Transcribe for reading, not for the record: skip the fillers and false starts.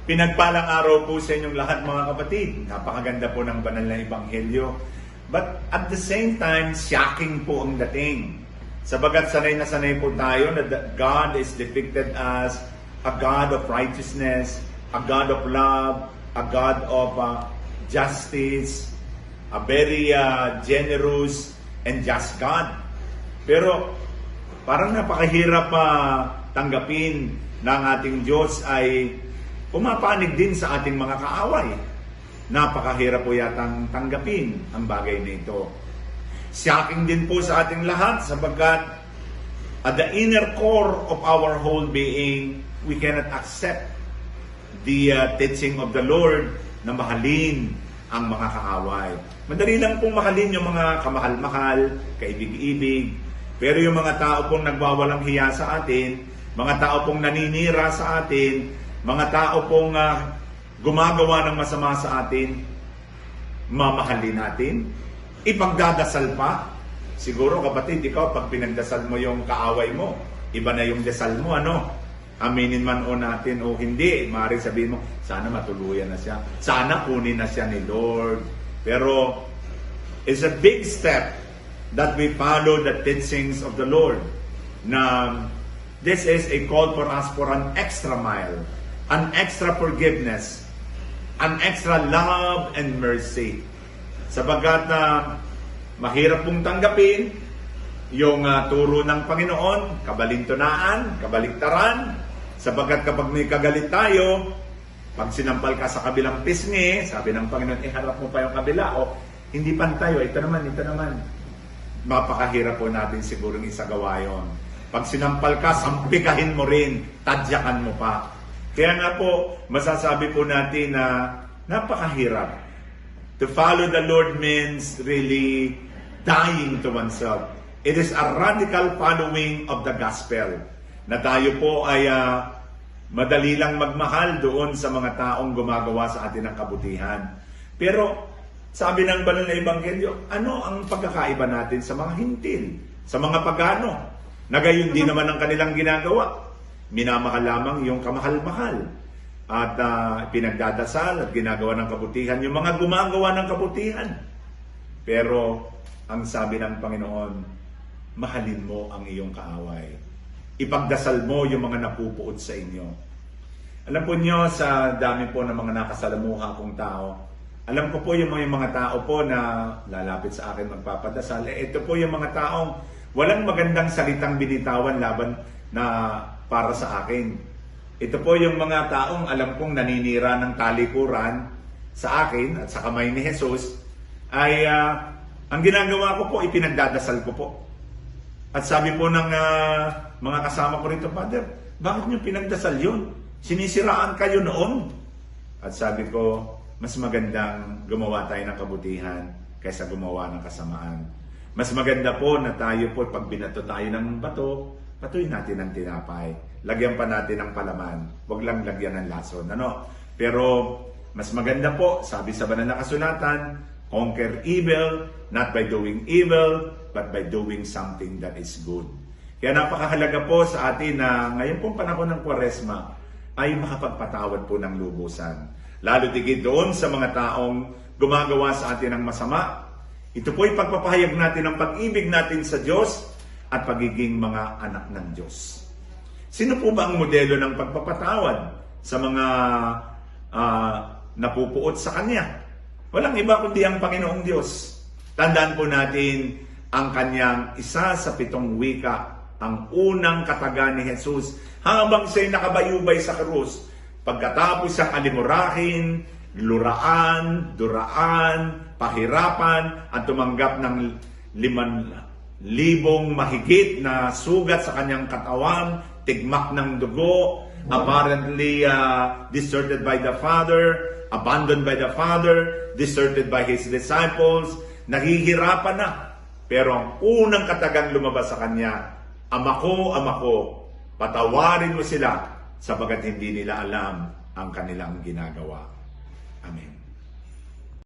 Pinagpalang araw po sa inyong lahat mga kapatid. Napakaganda po ng banal na ebanghelyo. But at the same time, shocking po ang dating. Sabagat sanay na sanay po tayo na God is depicted as a God of righteousness, a God of love, a God of justice, a very generous and just God. Pero parang napakahirap tanggapin ng ating Diyos ay pumapanig din sa ating mga kaaway. Napakahirap po yatang tanggapin ang bagay na ito. Shocking din po sa ating lahat sapagkat at the inner core of our whole being, we cannot accept the teaching of the Lord na mahalin ang mga kaaway. Madali lang pong mahalin yung mga kamahal-mahal, kaibig-ibig, pero yung mga tao pong nagwawalang hiya sa atin, mga tao pong naninira sa atin, mga tao pong gumagawa ng masama sa atin, mamahalin natin, ipagdadasal pa. Siguro kapatid, ikaw pag pinagdasal mo yung kaaway mo, iba na yung dasal mo, ano? Aminin man o natin o hindi, maaaring sabihin mo, sana matuluyan na siya, sana kunin na siya ni Lord. Pero it's a big step that we follow the teachings of the Lord. Na this is a call for us for an extra mile, an extra forgiveness, an extra love and mercy. Sabagat mahirap pong tanggapin yung turo ng Panginoon, kabalintunaan, kabaliktaran. Sabagat kapag may kagalit tayo, pag sinampal ka sa kabilang pisngi, sabi ng Panginoon, iharap mo pa yung kabila. O, hindi pantay, ito naman. Mapakahirap po natin siguro isagawa yun. Pag sinampal ka, sampikahin mo rin, tadyakan mo pa. Kaya nga po, masasabi po natin na napakahirap. To follow the Lord means really dying to oneself. It is a radical following of the gospel. Na tayo po ay madali lang magmahal doon sa mga taong gumagawa sa atin ng kabutihan. Pero sabi ng banal na ebanghelyo, ano ang pagkakaiba natin sa mga hintil, sa mga pagano, na gayon din naman ang kanilang ginagawa? Minamahal lamang yung kamahal-mahal at pinagdadasal at ginagawa ng kabutihan yung mga gumagawa ng kabutihan. Pero ang sabi ng Panginoon, mahalin mo ang iyong kaaway. Ipagdasal mo yung mga napupuot sa inyo. Alam po niyo, sa dami po ng mga nakasalamuha kong tao, alam ko po yung mga tao po na lalapit sa akin magpapadasal. Ito po yung mga taong walang magandang salitang binitawan laban na para sa akin. Ito po yung mga taong alam kong naninira ng talikuran sa akin at sa kamay ni Jesus ay ang ginagawa ko po, ipinagdadasal ko po. At sabi po ng mga kasama ko rito, Father, bakit niyo pinagdasal yun? Sinisiraan kayo noon. At sabi ko, mas magandang gumawa tayo ng kabutihan kaysa gumawa ng kasamaan. Mas maganda po na tayo po, pag binato tayo ng bato, patuloy natin ang tinapay. Lagyan pa natin ng palaman. Huwag lang lagyan ng lason. Ano? Pero mas maganda po, sabi sa banal na kasulatan, conquer evil, not by doing evil, but by doing something that is good. Kaya napakahalaga po sa atin na ngayon pong panahon ng Kwaresma ay makapagpatawad po ng lubusan. Lalo tigit doon sa mga taong gumagawa sa atin ng masama. Ito po ay pagpapahayag natin ng pag-ibig natin sa Diyos at pagiging mga anak ng Diyos. Sino po ba ang modelo ng pagpapatawad sa mga napupuot sa Kanya? Walang iba kundi ang Panginoong Diyos. Tandaan po natin ang Kanyang 1 sa 7 wika, ang unang kataga ni Jesus habang siya'y nakabayubay sa krus. Pagkatapos siyang alimurahin, luraan, duraan, pahirapan, at tumanggap ng 5,000 mahigit na sugat sa kanyang katawan, tigmak ng dugo, apparently deserted by the Father, abandoned by the Father, deserted by His disciples, naghihirapan na. Pero ang unang katagang lumabas sa kanya, Ama ko, patawarin mo sila sapagat hindi nila alam ang kanilang ginagawa. Amen.